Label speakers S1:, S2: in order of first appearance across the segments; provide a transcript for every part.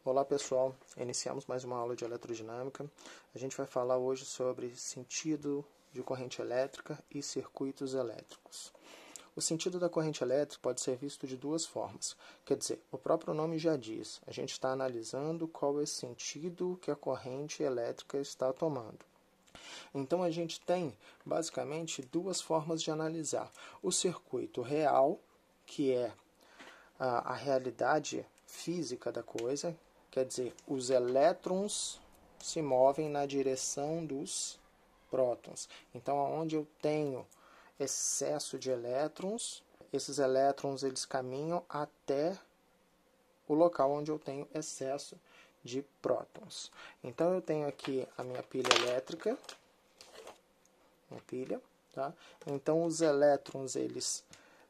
S1: Olá pessoal, iniciamos mais uma aula de eletrodinâmica. A gente vai falar hoje sobre sentido de corrente elétrica e circuitos elétricos. O sentido da corrente elétrica pode ser visto de duas formas. Quer dizer, o próprio nome já diz, a gente está analisando qual é o sentido que a corrente elétrica está tomando. Então a gente tem basicamente duas formas de analisar. O circuito real, que é a realidade física da coisa, quer dizer, os elétrons se movem na direção dos prótons. Então, onde eu tenho excesso de elétrons, esses elétrons eles caminham até o local onde eu tenho excesso de prótons. Então, eu tenho aqui a minha pilha elétrica, minha pilha, tá? Então, os elétrons eles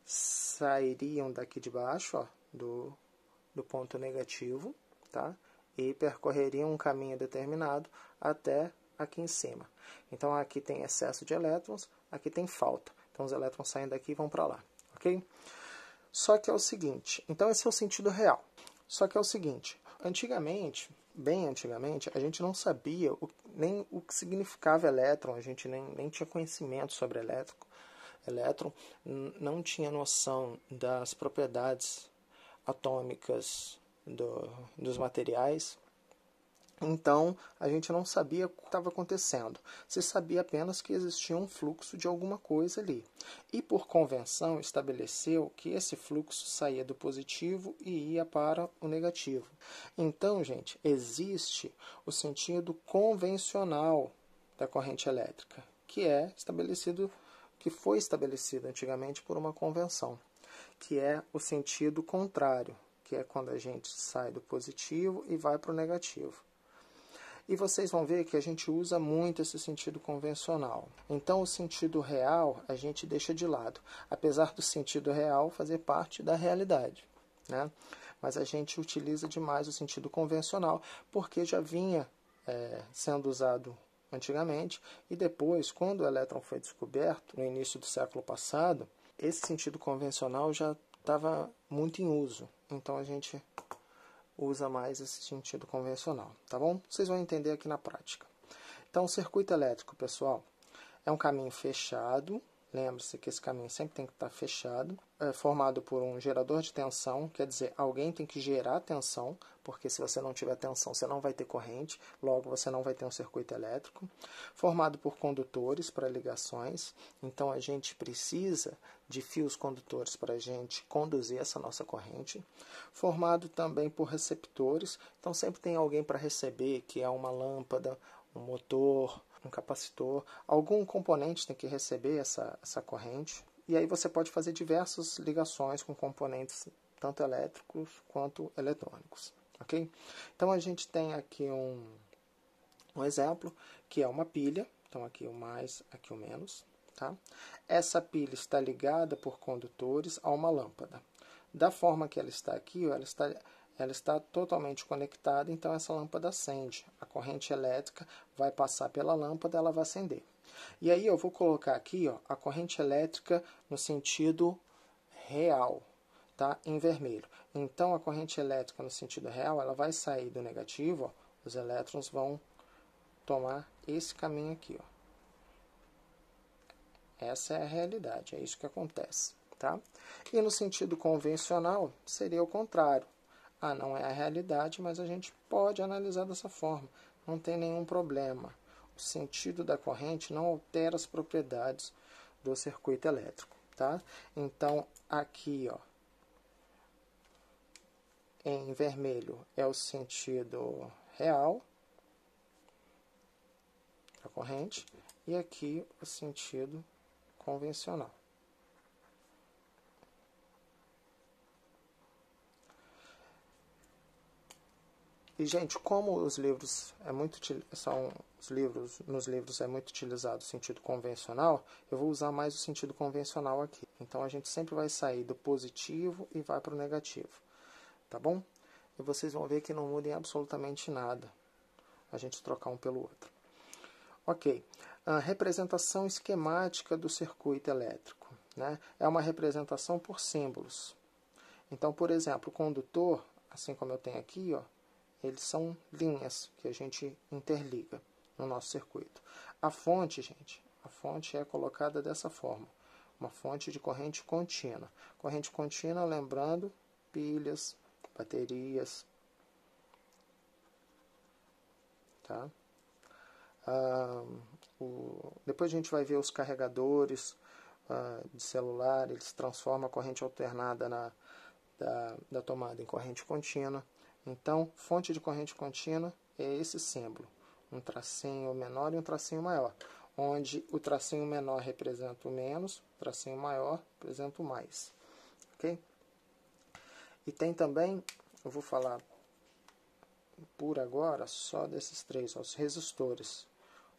S1: sairiam daqui de baixo, ó, do ponto negativo, tá? E percorreriam um caminho determinado até aqui em cima. Então, aqui tem excesso de elétrons, aqui tem falta. Então, os elétrons saem daqui e vão para lá, ok? Só que é o seguinte, então esse é o sentido real. Só que é o seguinte, antigamente, bem antigamente, a gente não sabia nem o que significava elétron, a gente nem tinha conhecimento sobre elétron, não tinha noção das propriedades atômicas dos materiais. Então, a gente não sabia o que estava acontecendo. Se sabia apenas que existia um fluxo de alguma coisa ali. E, por convenção, estabeleceu que esse fluxo saía do positivo e ia para o negativo. Então, gente, existe o sentido convencional da corrente elétrica, que foi estabelecido antigamente por uma convenção, que é o sentido contrário, que é quando a gente sai do positivo e vai para o negativo. E vocês vão ver que a gente usa muito esse sentido convencional. Então, o sentido real a gente deixa de lado, apesar do sentido real fazer parte da realidade, né? Mas a gente utiliza demais o sentido convencional, porque já vinha sendo usado antigamente, e depois, quando o elétron foi descoberto, no início do século passado, esse sentido convencional já estava muito em uso. Então, a gente usa mais esse sentido convencional, tá bom? Vocês vão entender aqui na prática. Então, o circuito elétrico, pessoal, é um caminho fechado. Lembre-se que esse caminho sempre tem que estar fechado. É formado por um gerador de tensão, quer dizer, alguém tem que gerar tensão, porque se você não tiver tensão, você não vai ter corrente, logo você não vai ter um circuito elétrico. Formado por condutores para ligações, então a gente precisa de fios condutores para a gente conduzir essa nossa corrente. Formado também por receptores, então sempre tem alguém para receber, que é uma lâmpada, um motor, um capacitor, algum componente tem que receber essa corrente. E aí você pode fazer diversas ligações com componentes tanto elétricos quanto eletrônicos, ok? Então a gente tem aqui um exemplo, que é uma pilha, então aqui o mais, aqui o menos, tá? Essa pilha está ligada por condutores a uma lâmpada. Da forma que ela está aqui, ela está totalmente conectada, então essa lâmpada acende. A corrente elétrica vai passar pela lâmpada, ela vai acender. E aí eu vou colocar aqui, ó, a corrente elétrica no sentido real, tá? Em vermelho. Então a corrente elétrica no sentido real, ela vai sair do negativo, ó, os elétrons vão tomar esse caminho aqui, ó. Essa é a realidade, é isso que acontece, tá? E no sentido convencional seria o contrário. Não é a realidade, mas a gente pode analisar dessa forma. Não tem nenhum problema. O sentido da corrente não altera as propriedades do circuito elétrico, tá? Então, aqui, ó, em vermelho é o sentido real da corrente e aqui o sentido convencional. E, gente, como os livros nos livros é muito utilizado o sentido convencional, eu vou usar mais o sentido convencional aqui. Então, a gente sempre vai sair do positivo e vai para o negativo, tá bom? E vocês vão ver que não muda em absolutamente nada a gente trocar um pelo outro. Ok, a representação esquemática do circuito elétrico, né? É uma representação por símbolos. Então, por exemplo, o condutor, assim como eu tenho aqui, ó, eles são linhas que a gente interliga no nosso circuito. A fonte, gente, a fonte é colocada dessa forma, uma fonte de corrente contínua. Corrente contínua, lembrando, pilhas, baterias, tá? Depois a gente vai ver os carregadores de celular, eles transformam a corrente alternada da tomada em corrente contínua. Então, fonte de corrente contínua é esse símbolo, um tracinho menor e um tracinho maior, onde o tracinho menor representa o menos, o tracinho maior representa o mais. Ok? E tem também, eu vou falar por agora só desses três, os resistores.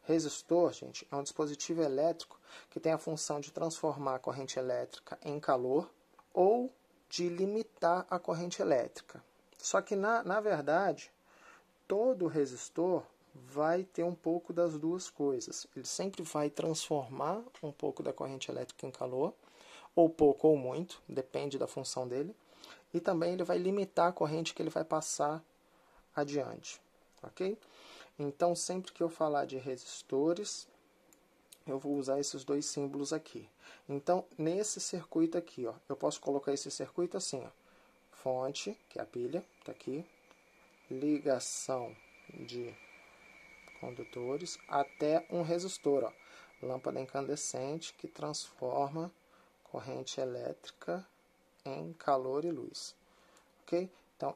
S1: Resistor, gente, é um dispositivo elétrico que tem a função de transformar a corrente elétrica em calor ou de limitar a corrente elétrica. Só que, na verdade, todo resistor vai ter um pouco das duas coisas. Ele sempre vai transformar um pouco da corrente elétrica em calor, ou pouco ou muito, depende da função dele. E também ele vai limitar a corrente que ele vai passar adiante, ok? Então, sempre que eu falar de resistores, eu vou usar esses dois símbolos aqui. Então, nesse circuito aqui, ó, eu posso colocar esse circuito assim, ó, fonte, que é a pilha, está aqui, ligação de condutores, até um resistor, ó, lâmpada incandescente que transforma corrente elétrica em calor e luz, ok? Então,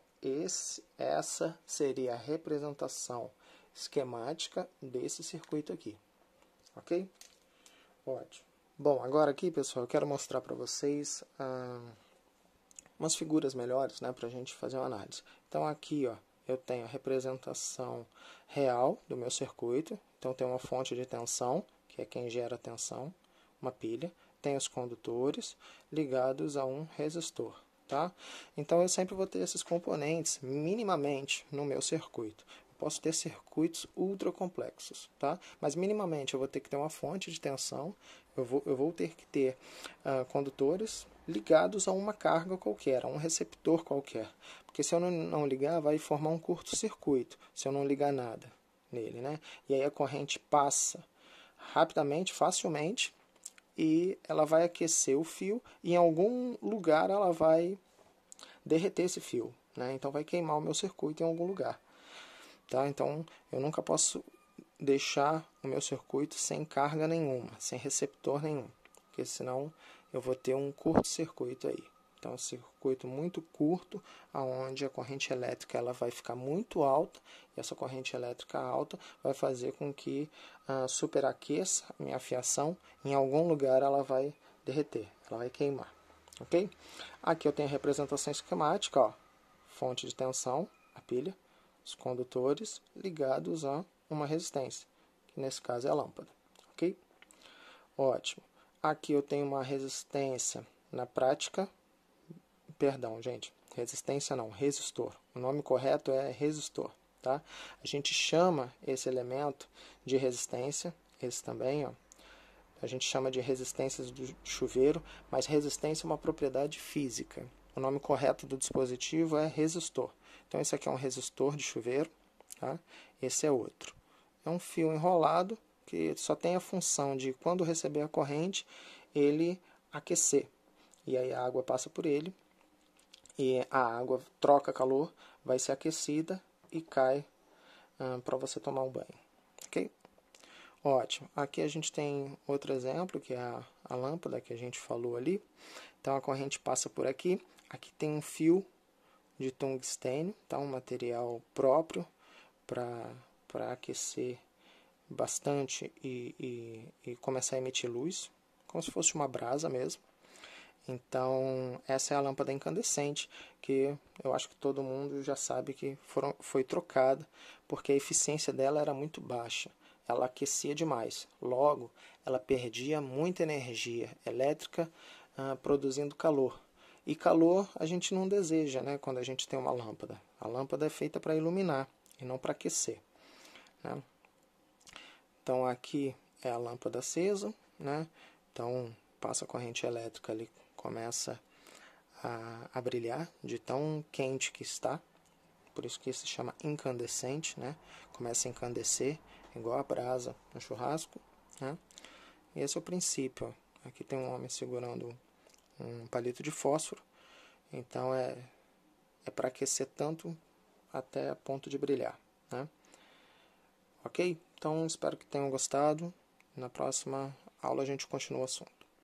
S1: essa seria a representação esquemática desse circuito aqui, ok? Ótimo. Bom, agora aqui, pessoal, eu quero mostrar para vocês umas figuras melhores, né, para a gente fazer uma análise. Então, aqui, ó, eu tenho a representação real do meu circuito. Então, tem uma fonte de tensão, que é quem gera a tensão, uma pilha. Tem os condutores ligados a um resistor. Tá? Então, eu sempre vou ter esses componentes minimamente no meu circuito. Eu posso ter circuitos ultra complexos, tá? Mas minimamente eu vou ter que ter uma fonte de tensão, eu vou ter que ter condutores ligados a uma carga qualquer, a um receptor qualquer. Porque se eu não ligar, vai formar um curto-circuito, se eu não ligar nada nele, né? E aí a corrente passa rapidamente, facilmente, e ela vai aquecer o fio e em algum lugar ela vai derreter esse fio, né? Então vai queimar o meu circuito em algum lugar, tá? Então eu nunca posso deixar o meu circuito sem carga nenhuma, sem receptor nenhum, porque senão eu vou ter um curto-circuito aí. Então, um circuito muito curto, onde a corrente elétrica ela vai ficar muito alta, e essa corrente elétrica alta vai fazer com que superaqueça a minha fiação, em algum lugar ela vai derreter, ela vai queimar. Ok? Aqui eu tenho a representação esquemática, ó, fonte de tensão, a pilha, os condutores ligados a uma resistência, que nesse caso é a lâmpada. Ok? Ótimo. Aqui eu tenho uma resistência na prática. Perdão, gente, resistência não, resistor. O nome correto é resistor, tá? A gente chama esse elemento de resistência, esse também, ó. A gente chama de resistências do chuveiro, mas resistência é uma propriedade física. O nome correto do dispositivo é resistor. Então, esse aqui é um resistor de chuveiro, tá? Esse é outro. É um fio enrolado que só tem a função de, quando receber a corrente, ele aquecer. E aí a água passa por ele, e a água troca calor, vai ser aquecida e cai para você tomar um banho. Ok? Ótimo. Aqui a gente tem outro exemplo, que é a lâmpada que a gente falou ali. Então a corrente passa por aqui. Aqui tem um fio de tungstênio, tá? Um material próprio para aquecer bastante e começar a emitir luz, como se fosse uma brasa mesmo. Então, essa é a lâmpada incandescente, que eu acho que todo mundo já sabe que foi trocada, porque a eficiência dela era muito baixa. Ela aquecia demais. Logo, ela perdia muita energia elétrica produzindo calor. E calor a gente não deseja, né, quando a gente tem uma lâmpada. A lâmpada é feita para iluminar e não para aquecer, né? Então, aqui é a lâmpada acesa, né? Então, passa a corrente elétrica ali, começa a brilhar de tão quente que está, por isso que se chama incandescente, né? Começa a encandecer, igual a brasa no churrasco, né? E esse é o princípio. Ó. Aqui tem um homem segurando um palito de fósforo, então é para aquecer tanto até a ponto de brilhar, né? Ok? Então espero que tenham gostado. Na próxima aula a gente continua o assunto.